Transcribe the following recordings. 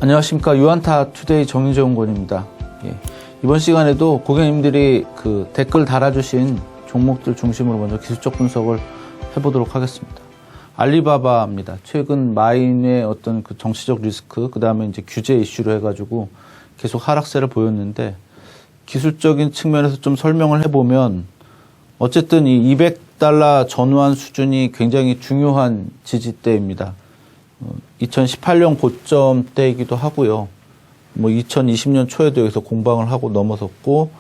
안녕하십니까. 유한타 투데이 정윤재원 권입니다. 이번 시간에도 고객님들이 댓글 달아주신 종목들 중심으로 먼저 기술적 분석을 해보도록 하겠습니다. 알리바바입니다. 최근 마인의 어떤 정치적 리스크, 그 다음에 이제 규제 이슈로 해가지고 계속 하락세를 보였는데, 기술적인 측면에서 좀 설명을 해보면, 어쨌든 이 $200 전후한 수준이 굉장히 중요한 지지대입니다. 2018년 고점대이기도 하고요. 2020년 초에도 여기서 공방을 하고 넘어섰고,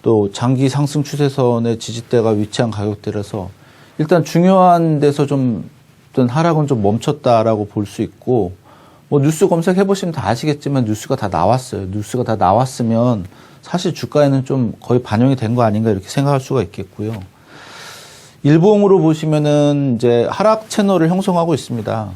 또 장기 상승 추세선의 지지대가 위치한 가격대라서 일단 중요한 데서 좀 어떤 하락은 좀 멈췄다라고 볼 수 있고, 뉴스 검색해 보시면 다 아시겠지만 뉴스가 다 나왔어요. 뉴스가 다 나왔으면 사실 주가에는 좀 거의 반영이 된 거 아닌가 이렇게 생각할 수가 있겠고요. 일봉으로 보시면은 이제 하락 채널을 형성하고 있습니다.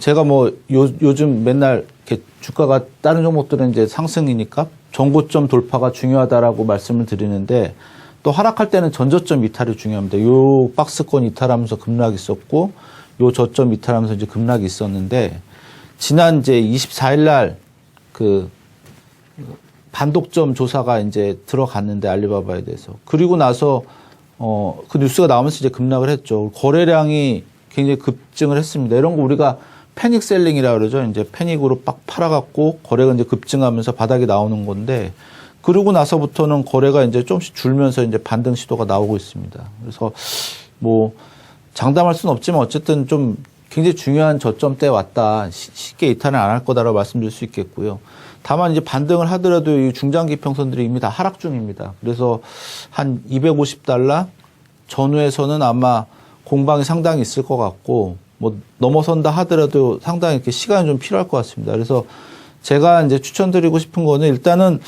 제가 요즘 맨날 이렇게 주가가 다른 종목들은 이제 상승이니까 전고점 돌파가 중요하다라고 말씀을 드리는데, 또 하락할 때는 전저점 이탈이 중요합니다. 요 박스권 이탈하면서 급락이 있었고, 요 저점 이탈하면서 이제 급락이 있었는데, 지난 이제 24일 날 반독점 조사가 이제 들어갔는데, 알리바바에 대해서. 그리고 나서 그 뉴스가 나오면서 이제 급락을 했죠. 거래량이 굉장히 급증을 했습니다. 이런 거 우리가 패닉 셀링이라고 그러죠. 이제 패닉으로 빡 팔아갖고 거래가 이제 급증하면서 바닥이 나오는 건데, 그러고 나서부터는 거래가 이제 조금씩 줄면서 이제 반등 시도가 나오고 있습니다. 그래서 장담할 수는 없지만 어쨌든 좀 굉장히 중요한 저점대에 왔다. 쉽게 이탈은 안 할 거다라고 말씀드릴 수 있겠고요. 다만 이제 반등을 하더라도 이 중장기 평선들이 이미 다 하락 중입니다. 그래서 한 $250 전후에서는 아마 공방이 상당히 있을 것 같고, 넘어선다 하더라도 상당히 이렇게 시간이 좀 필요할 것 같습니다. 그래서 제가 이제 추천드리고 싶은 거는, 일단은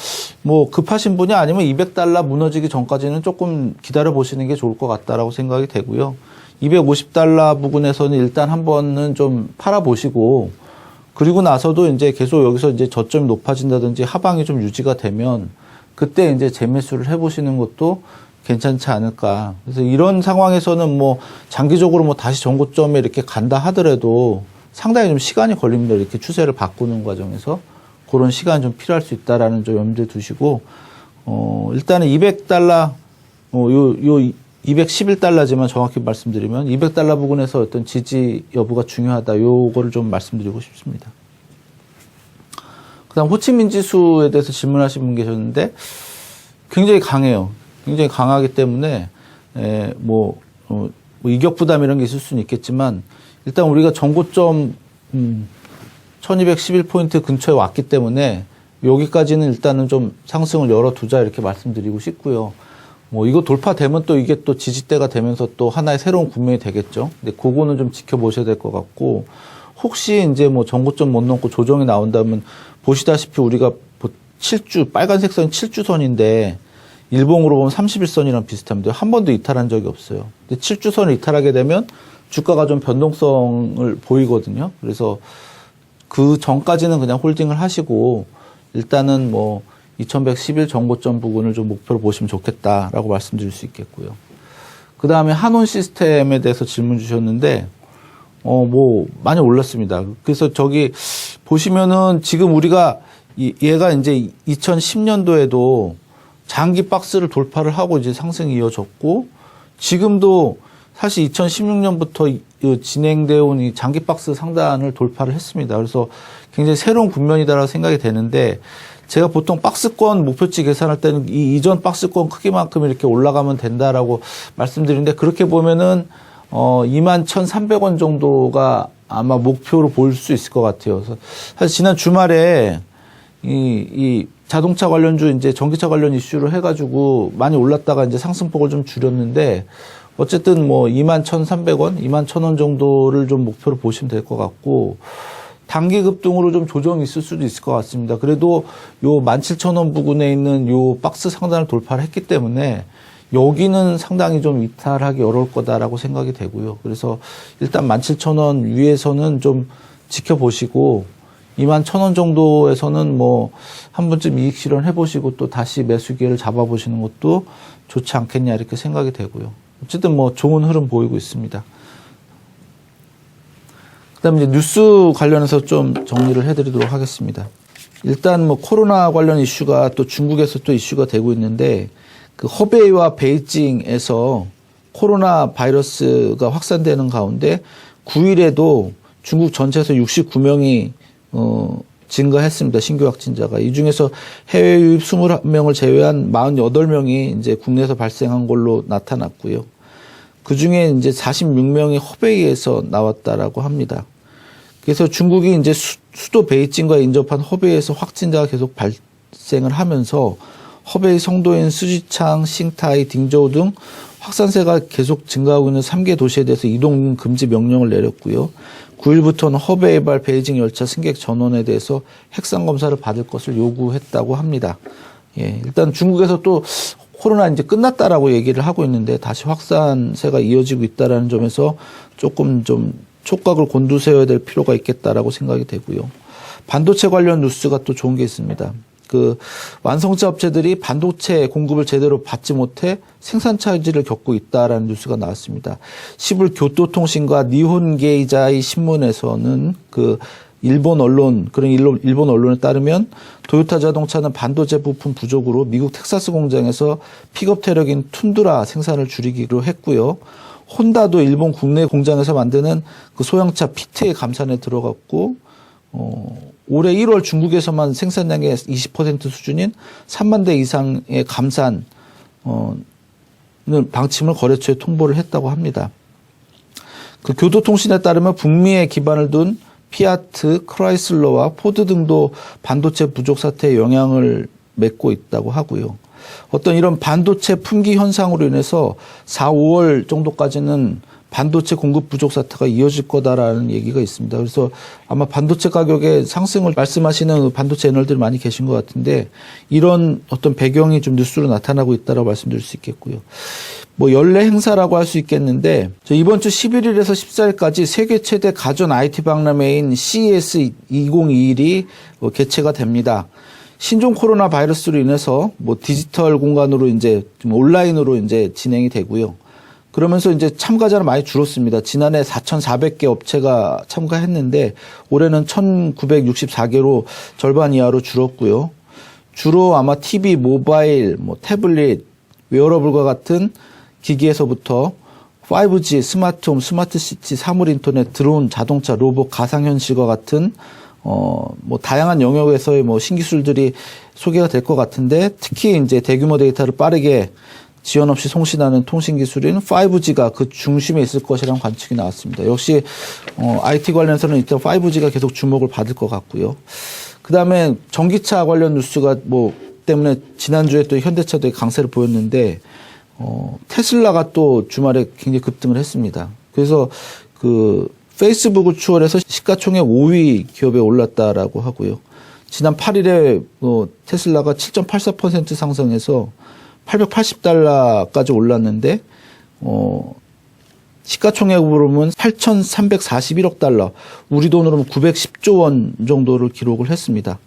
급하신 분이 아니면 $200 무너지기 전까지는 조금 기다려 보시는 게 좋을 것 같다라고 생각이 되고요. $250 부근에서는 일단 한 번은 좀 팔아 보시고, 그리고 나서도 이제 계속 여기서 이제 저점이 높아진다든지 하방이 좀 유지가 되면 그때 이제 재매수를 해 보시는 것도 괜찮지 않을까. 그래서 이런 상황에서는 장기적으로 다시 전고점에 이렇게 간다 하더라도 상당히 좀 시간이 걸립니다. 이렇게 추세를 바꾸는 과정에서 그런 시간이 좀 필요할 수 있다라는 점 염두에 두시고, 일단은 $200, 요 $211지만 정확히 말씀드리면 $200 부근에서 어떤 지지 여부가 중요하다. 요거를 좀 말씀드리고 싶습니다. 그 다음 호치민 지수에 대해서 질문하신 분 계셨는데, 굉장히 강해요. 굉장히 강하기 때문에, 이격 부담 이런 게 있을 수는 있겠지만, 일단 우리가 전고점, 1211포인트 근처에 왔기 때문에, 여기까지는 일단은 좀 상승을 열어두자 이렇게 말씀드리고 싶고요. 이거 돌파되면 또 이게 또 지지대가 되면서 또 하나의 새로운 국면이 되겠죠. 근데 그거는 좀 지켜보셔야 될 것 같고, 혹시 이제 전고점 못 넘고 조정이 나온다면, 보시다시피 우리가 7주, 빨간색 선이 7주선인데, 일봉으로 보면 31선이랑 비슷합니다. 한 번도 이탈한 적이 없어요. 근데 7주선을 이탈하게 되면 주가가 좀 변동성을 보이거든요. 그래서 그 전까지는 그냥 홀딩을 하시고, 일단은 2111 전고점 부분을 좀 목표로 보시면 좋겠다라고 말씀드릴 수 있겠고요. 그 다음에 한온 시스템에 대해서 질문 주셨는데, 많이 올랐습니다. 그래서 저기 보시면은 지금 우리가 얘가 이제 2010년도에도 장기 박스를 돌파를 하고 이제 상승이 이어졌고, 지금도 사실 2016년부터 진행되어 온 이 장기 박스 상단을 돌파를 했습니다. 그래서 굉장히 새로운 국면이다라고 생각이 되는데, 제가 보통 박스권 목표치 계산할 때는 이 이전 박스권 크기만큼 이렇게 올라가면 된다라고 말씀드리는데, 그렇게 보면은 21,300원 정도가 아마 목표로 볼 수 있을 것 같아요. 그래서 사실 지난 주말에 이 자동차 관련주 이제 전기차 관련 이슈로 해가지고 많이 올랐다가 이제 상승폭을 좀 줄였는데, 어쨌든 21,300원, 21,000원 정도를 좀 목표로 보시면 될 것 같고, 단기 급등으로 좀 조정이 있을 수도 있을 것 같습니다. 그래도 요 17,000원 부근에 있는 요 박스 상단을 돌파를 했기 때문에 여기는 상당히 좀 이탈하기 어려울 거다라고 생각이 되고요. 그래서 일단 17,000원 위에서는 좀 지켜보시고, 21,000원 정도에서는 한 번쯤 이익 실현 해보시고 또 다시 매수 기회를 잡아보시는 것도 좋지 않겠냐 이렇게 생각이 되고요. 어쨌든 좋은 흐름 보이고 있습니다. 그다음에 이제 뉴스 관련해서 좀 정리를 해드리도록 하겠습니다. 일단 뭐 코로나 관련 이슈가 또 중국에서 또 이슈가 되고 있는데 그 허베이와 베이징에서 코로나 바이러스가 확산되는 가운데 9일에도 중국 전체에서 69명이 증가했습니다. 신규 확진자가. 이 중에서 해외 유입 21명을 제외한 48명이 이제 국내에서 발생한 걸로 나타났고요. 그 중에 이제 46명이 허베이에서 나왔다라고 합니다. 그래서 중국이 이제 수도 베이징과 인접한 허베이에서 확진자가 계속 발생을 하면서 허베이 성도인 수지창, 싱타이, 딩저우 등 확산세가 계속 증가하고 있는 3개 도시에 대해서 이동 금지 명령을 내렸고요. 9일부터는 허베이발 베이징 열차 승객 전원에 대해서 핵산 검사를 받을 것을 요구했다고 합니다. 예, 일단 중국에서 또 코로나 이제 끝났다라고 얘기를 하고 있는데 다시 확산세가 이어지고 있다라는 점에서 조금 좀 촉각을 곤두세워야 될 필요가 있겠다라고 생각이 되고요. 반도체 관련 뉴스가 또 좋은 게 있습니다. 그 완성차 업체들이 반도체 공급을 제대로 받지 못해 생산 차질을 겪고 있다라는 뉴스가 나왔습니다. 시불 교토통신과 니혼게이자이 신문에서는 그 일본 언론에 따르면 도요타 자동차는 반도체 부품 부족으로 미국 텍사스 공장에서 픽업 테럭인 툰드라 생산을 줄이기로 했고요. 혼다도 일본 국내 공장에서 만드는 그 소형차 피트의 감산에 들어갔고, 올해 1월 중국에서만 생산량의 20% 수준인 3만 대 이상의 감산, 방침을 거래처에 통보를 했다고 합니다. 그 교도통신에 따르면 북미에 기반을 둔 피아트, 크라이슬러와 포드 등도 반도체 부족 사태에 영향을 맺고 있다고 하고요. 어떤 이런 반도체 품귀 현상으로 인해서 4, 5월 정도까지는 반도체 공급 부족 사태가 이어질 거다라는 얘기가 있습니다. 그래서 아마 반도체 가격의 상승을 말씀하시는 반도체 애널들이 많이 계신 것 같은데 이런 어떤 배경이 좀 뉴스로 나타나고 있다라고 말씀드릴 수 있겠고요. 뭐 연례 행사라고 할 수 있겠는데 이번 주 11일에서 14일까지 세계 최대 가전 IT 박람회인 CES 2021이 개최가 됩니다. 신종 코로나 바이러스로 인해서 뭐 디지털 공간으로 이제 좀 온라인으로 이제 진행이 되고요. 그러면서 이제 참가자는 많이 줄었습니다. 지난해 4,400개 업체가 참가했는데 올해는 1,964개로 절반 이하로 줄었고요. 주로 아마 TV, 모바일, 뭐 태블릿, 웨어러블과 같은 기기에서부터 5G, 스마트홈, 스마트시티, 사물인터넷, 드론, 자동차, 로봇, 가상현실과 같은 뭐 다양한 영역에서의 뭐 신기술들이 소개가 될 것 같은데 특히 이제 대규모 데이터를 빠르게 지연 없이 송신하는 통신 기술인 5G가 그 중심에 있을 것이라는 관측이 나왔습니다. 역시 IT 관련해서는 이때 5G가 계속 주목을 받을 것 같고요. 그다음에 전기차 관련 뉴스가 뭐 때문에 지난주에 또 현대차도 강세를 보였는데 테슬라가 또 주말에 굉장히 급등을 했습니다. 그래서 그 페이스북을 추월해서 시가총액 5위 기업에 올랐다라고 하고요. 지난 8일에 테슬라가 7.84% 상승해서 $880까지 올랐는데 시가총액으로는 8,341억 달러, 우리 돈으로는 910조 원 정도를 기록을 했습니다.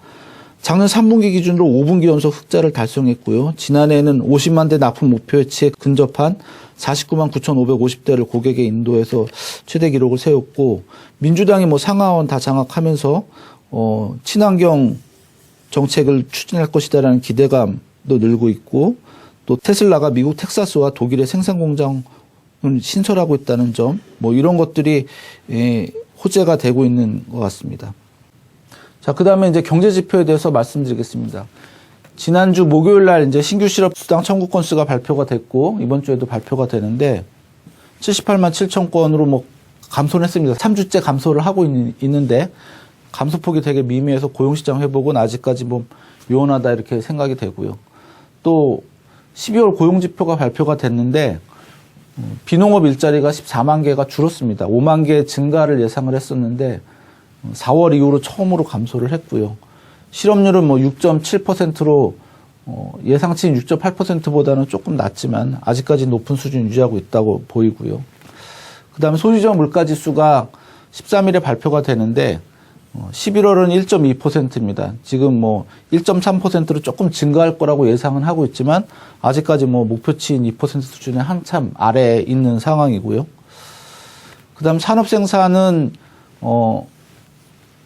작년 3분기 기준으로 5분기 연속 흑자를 달성했고요. 지난해에는 50만 대 납품 목표치에 근접한 49만 9,550대를 고객에 인도해서 최대 기록을 세웠고, 민주당이 뭐 상하원 다 장악하면서 친환경 정책을 추진할 것이다라는 기대감도 늘고 있고, 또 테슬라가 미국 텍사스와 독일의 생산 공장을 신설하고 있다는 점, 뭐 이런 것들이 호재가 되고 있는 것 같습니다. 자, 그 다음에 이제 경제 지표에 대해서 말씀드리겠습니다. 지난주 목요일 날 이제 신규 실업 수당 청구 건수가 발표가 됐고, 이번 주에도 발표가 되는데, 78만 7천 건으로 뭐 감소를 했습니다. 3주째 감소를 하고 있는데, 감소폭이 되게 미미해서 고용시장 회복은 아직까지 뭐 요원하다 이렇게 생각이 되고요. 또 12월 고용지표가 발표가 됐는데, 비농업 일자리가 14만 개가 줄었습니다. 5만 개 증가를 예상을 했었는데, 4월 이후로 처음으로 감소를 했고요. 실업률은 뭐 6.7%로 예상치인 6.8%보다는 조금 낮지만 아직까지 높은 수준 유지하고 있다고 보이고요. 그다음에 소비자 물가지수가 13일에 발표가 되는데 11월은 1.2%입니다. 지금 뭐 1.3%로 조금 증가할 거라고 예상은 하고 있지만 아직까지 뭐 목표치인 2% 수준에 한참 아래에 있는 상황이고요. 그다음 산업 생산은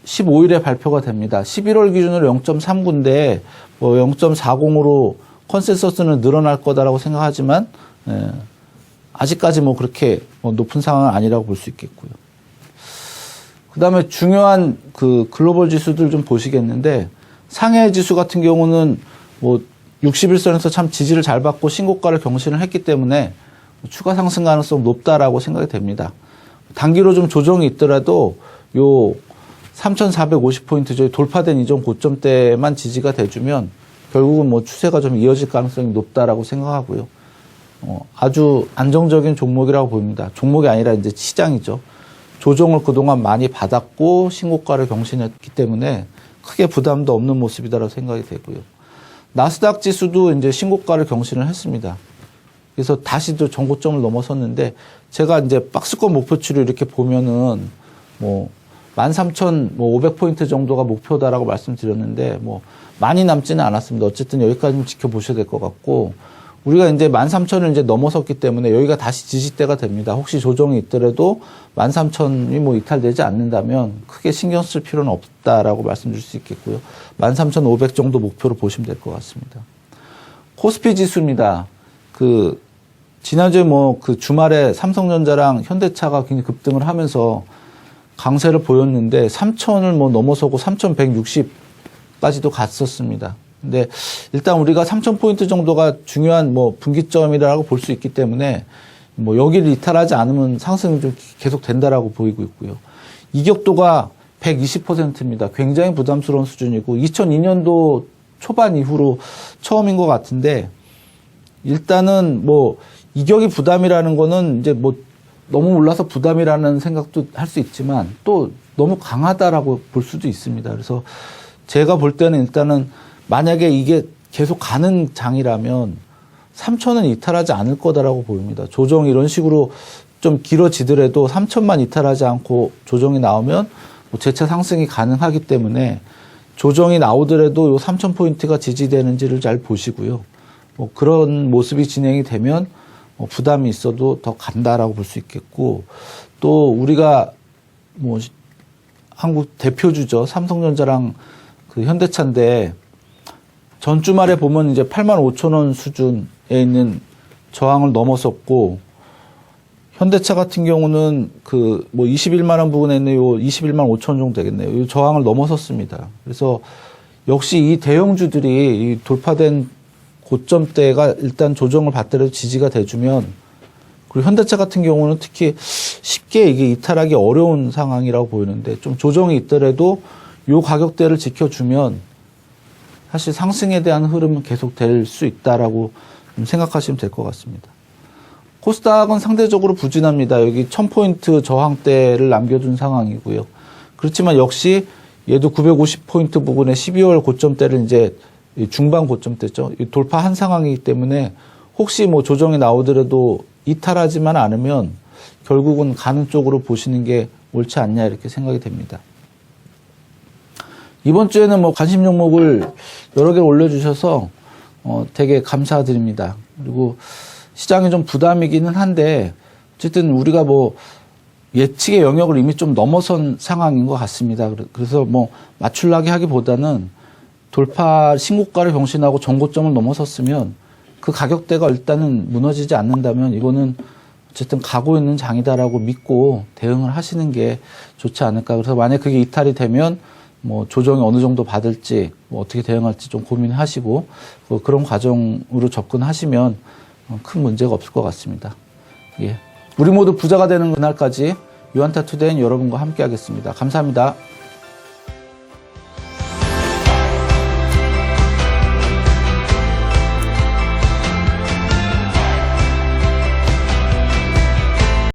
15일에 발표가 됩니다. 11월 기준으로 0.39인데 뭐 0.40으로 컨센서스는 늘어날 거다라고 생각하지만 아직까지 뭐 그렇게 높은 상황은 아니라고 볼 수 있겠고요. 그다음에 중요한 그 글로벌 지수들 좀 보시겠는데 상해 지수 같은 경우는 뭐 60일선에서 참 지지를 잘 받고 신고가를 경신을 했기 때문에 추가 상승 가능성 높다라고 생각이 됩니다. 단기로 좀 조정이 있더라도 요 3,450포인트 저희 돌파된 이전 고점대만 지지가 돼주면 결국은 뭐 추세가 좀 이어질 가능성이 높다라고 생각하고요. 아주 안정적인 종목이라고 보입니다. 종목이 아니라 이제 시장이죠. 조정을 그동안 많이 받았고 신고가를 경신했기 때문에 크게 부담도 없는 모습이다라고 생각이 되고요. 나스닥 지수도 이제 신고가를 경신을 했습니다. 그래서 다시 또 전고점을 넘어섰는데 제가 이제 박스권 목표치를 이렇게 보면은 뭐 13,500포인트 정도가 목표다라고 말씀드렸는데 뭐 많이 남지는 않았습니다. 어쨌든 여기까지 좀 지켜보셔야 될 것 같고 우리가 이제 13,000을 이제 넘어섰기 때문에 여기가 다시 지지대가 됩니다. 혹시 조정이 있더라도 13,000이 뭐 이탈되지 않는다면 크게 신경 쓸 필요는 없다라고 말씀드릴 수 있겠고요. 13,500 정도 목표로 보시면 될 것 같습니다. 코스피 지수입니다. 지난주에 뭐 주말에 삼성전자랑 현대차가 굉장히 급등을 하면서 강세를 보였는데 3,000을 뭐 넘어서고 3,160까지도 갔었습니다. 근데 일단 우리가 3,000포인트 정도가 중요한 뭐 분기점이라고 볼 수 있기 때문에 뭐 여기를 이탈하지 않으면 상승이 좀 계속 된다라고 보이고 있고요. 이격도가 120%입니다. 굉장히 부담스러운 수준이고 2002년도 초반 이후로 처음인 것 같은데 일단은 뭐 이격이 부담이라는 거는 이제 뭐 너무 올라서 부담이라는 생각도 할 수 있지만 또 너무 강하다라고 볼 수도 있습니다. 그래서 제가 볼 때는 일단은 만약에 이게 계속 가는 장이라면 3,000은 이탈하지 않을 거다라고 보입니다. 조정이 이런 식으로 좀 길어지더라도 3,000만 이탈하지 않고 조정이 나오면 뭐 재차 상승이 가능하기 때문에 조정이 나오더라도 요 3,000포인트가 지지되는지를 잘 보시고요. 뭐 그런 모습이 진행이 되면 부담이 있어도 더 간다라고 볼 수 있겠고 또 우리가 뭐 한국 대표주죠. 삼성전자랑 현대차인데 전 주말에 보면 이제 85,000원 수준에 있는 저항을 넘어섰고 현대차 같은 경우는 뭐 21만 원 부근에 있는 요 21만 5천 원 정도 되겠네요. 이 저항을 넘어섰습니다. 그래서 역시 이 대형주들이 이 돌파된 고점대가 일단 조정을 받더라도 지지가 돼주면 그리고 현대차 같은 경우는 특히 쉽게 이게 이탈하기 어려운 상황이라고 보이는데 좀 조정이 있더라도 요 가격대를 지켜주면 사실 상승에 대한 흐름은 계속 될 수 있다라고 생각하시면 될 것 같습니다. 코스닥은 상대적으로 부진합니다. 여기 1000포인트 저항대를 남겨둔 상황이고요. 그렇지만 역시 얘도 950포인트 부근에 12월 고점대를 이제 중반 고점대죠. 돌파한 상황이기 때문에 혹시 뭐 조정이 나오더라도 이탈하지만 않으면 결국은 가는 쪽으로 보시는 게 옳지 않냐 이렇게 생각이 됩니다. 이번 주에는 뭐 관심 종목을 여러 개 올려주셔서 되게 감사드립니다. 그리고 시장이 좀 부담이기는 한데 어쨌든 우리가 뭐 예측의 영역을 이미 좀 넘어선 상황인 것 같습니다. 그래서 뭐 맞출라기 하기보다는 돌파 신고가를 경신하고 전고점을 넘어섰으면 그 가격대가 일단은 무너지지 않는다면 이거는 어쨌든 가고 있는 장이다라고 믿고 대응을 하시는 게 좋지 않을까. 그래서 만약 그게 이탈이 되면 뭐 조정이 어느 정도 받을지 뭐 어떻게 대응할지 좀 고민하시고 그런 과정으로 접근하시면 큰 문제가 없을 것 같습니다. 예. 우리 모두 부자가 되는 그날까지 유한타 투데이는 여러분과 함께 하겠습니다. 감사합니다.